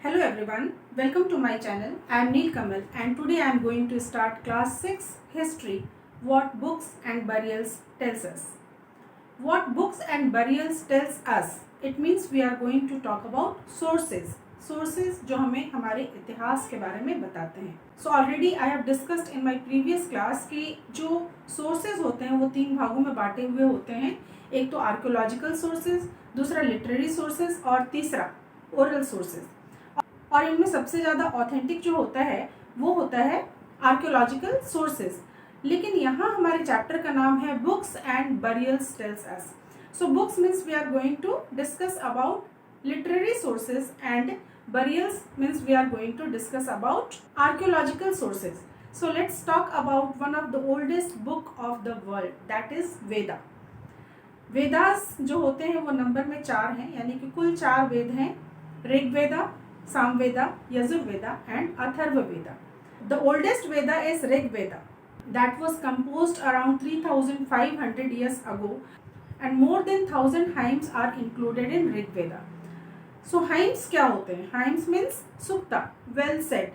Hello everyone, welcome to my channel. I am Neel Kamal and today I am going to start class 6 history, what books and burials tells us. What books and burials tells us, it means we are going to talk about sources. Sources जो हमें हमारे इतिहास के बारे में बताते हैं. So already I have discussed in my previous class कि जो sources होते हैं वो 3 भागों में बांटे हुए होते हैं. एक तो archaeological sources, दूसरा literary sources और तीसरा oral sources. और इनमें सबसे ज़्यादा ऑथेंटिक जो होता है वो होता है आर्कियोलॉजिकल सोर्सेज. लेकिन यहाँ हमारे चैप्टर का नाम है books and burials tells us. So books means we are going to discuss about literary sources and burials means we are going to discuss about archaeological sources. So let's talk about one of the oldest book of the world, that is Veda. Vedas जो होते हैं वो number में 4 हैं, यानी कि कुल 4 वेद हैं. Rigveda, Samveda, Yajurveda and Atharvaveda. The oldest Veda is Rigveda that was composed around 3500 years ago and more than 1000 hymns are included in Rigveda. So hymns क्या होते हैं? Hymns means sukta, well said,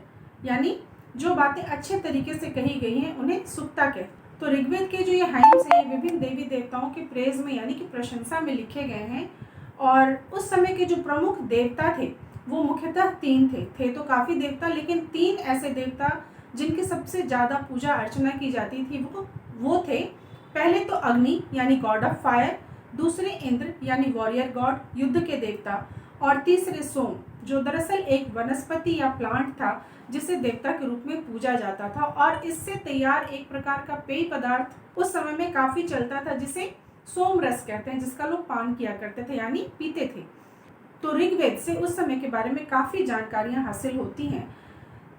यानी जो बातें अच्छे तरीके से कही गई हैं उन्हें सुक्ता कहते. तो ऋग्वेद के जो ये hymns हैं विभिन्न देवी देवताओं के प्रेज में यानी कि प्रशंसा में लिखे गए हैं. और उस समय के जो प्रमुख देवता थे वो मुख्यतः 3 थे तो काफ़ी देवता, लेकिन 3 ऐसे देवता जिनकी सबसे ज़्यादा पूजा अर्चना की जाती थी वो थे. पहले तो अग्नि यानी गॉड ऑफ फायर, दूसरे इंद्र यानी वॉरियर गॉड, युद्ध के देवता, और तीसरे सोम जो दरअसल एक वनस्पति या प्लांट था जिसे देवता के रूप में पूजा जाता था. और इससे तैयार एक प्रकार का पेय पदार्थ उस समय में काफ़ी चलता था जिसे सोम रस कहते हैं, जिसका लोग पान किया करते थे यानी पीते थे. तो ऋग्वेद से उस समय के बारे में काफ़ी जानकारियां हासिल होती हैं.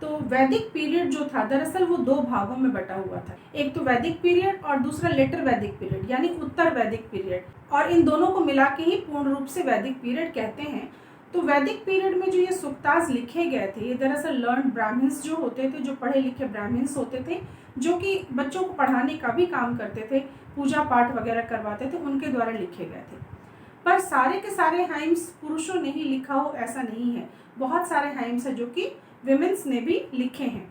तो वैदिक पीरियड जो था दरअसल वो 2 भागों में बटा हुआ था. एक तो वैदिक पीरियड और दूसरा लेटर वैदिक पीरियड यानी उत्तर वैदिक पीरियड, और इन दोनों को मिला के ही पूर्ण रूप से वैदिक पीरियड कहते हैं. तो वैदिक पीरियड में जो ये सुक्तास लिखे गए थे ये दरअसल लर्न ब्राह्मण्स जो होते थे, जो पढ़े लिखे ब्राह्मण्स होते थे, जो कि बच्चों को पढ़ाने का भी काम करते थे, पूजा पाठ वगैरह करवाते थे, उनके द्वारा लिखे गए थे. पर सारे के सारे हाइम्स पुरुषों ने ही लिखा हो ऐसा नहीं है. बहुत सारे हाइम्स हैं जो कि विमेन्स ने भी लिखे हैं.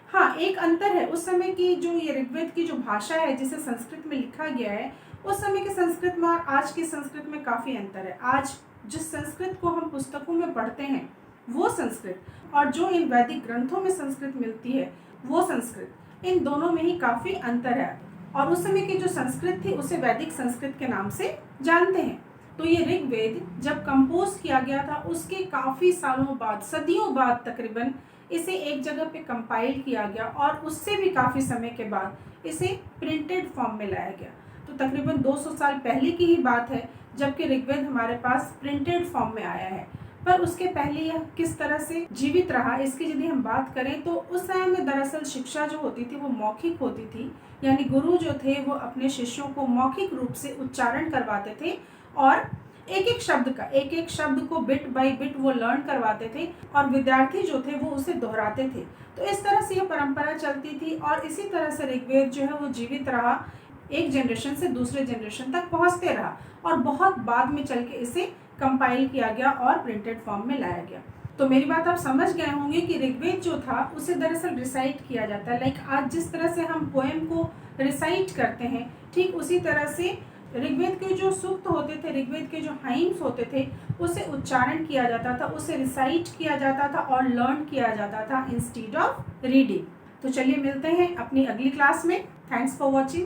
हाँ, एक अंतर है. उस समय की जो ये ऋग्वेद की जो भाषा है जिसे संस्कृत में लिखा गया है, उस समय के संस्कृत में और आज की संस्कृत में काफ़ी अंतर है. आज जिस संस्कृत को हम पुस्तकों में पढ़ते हैं वो संस्कृत, और जो इन वैदिक ग्रंथों में संस्कृत मिलती है वो संस्कृत, इन दोनों में ही काफ़ी अंतर है. और उस समय की जो संस्कृत थी उसे वैदिक संस्कृत के नाम से जानते हैं. तो ये ऋग्वेद जब कंपोज किया गया था उसके काफ़ी सालों बाद, सदियों बाद तकरीबन इसे एक जगह पे कंपाइल किया गया, और उससे भी काफ़ी समय के बाद इसे प्रिंटेड फॉर्म में लाया गया. तो तकरीबन 200 साल पहले की ही बात है जबकि ऋग्वेद हमारे पास प्रिंटेड फॉर्म में आया है. पर उसके पहले यह किस तरह से जीवित रहा इसकी यदि हम बात करें तो उस समय में दरअसल शिक्षा जो होती थी वो मौखिक होती थी, यानी गुरु जो थे वो अपने शिष्यों को मौखिक रूप से उच्चारण करवाते थे और एक एक शब्द को बिट बाय बिट वो लर्न करवाते थे, और विद्यार्थी जो थे वो उसे दोहराते थे. तो इस तरह से यह परंपरा चलती थी और इसी तरह से ऋग्वेद जो है वो जीवित रहा, एक जनरेशन से दूसरे जनरेशन तक पहुंचते रहा, और बहुत बाद में चल के इसे कंपाइल किया गया और प्रिंटेड फॉर्म में लाया गया. तो मेरी बात आप समझ गए होंगे कि ऋग्वेद जो था उसे दरअसल रिसाइट किया जाता है. लाइक आज जिस तरह से हम पोएम को रिसाइट करते हैं, ठीक उसी तरह से ऋग्वेद के जो सूक्त होते थे, ऋग्वेद के जो हाइम्स होते थे, उसे उच्चारण किया जाता था, उसे रिसाइट किया जाता था और लर्न किया जाता था इंस्टीड ऑफ रीडिंग. तो चलिए मिलते हैं अपनी अगली क्लास में. Thanks for watching.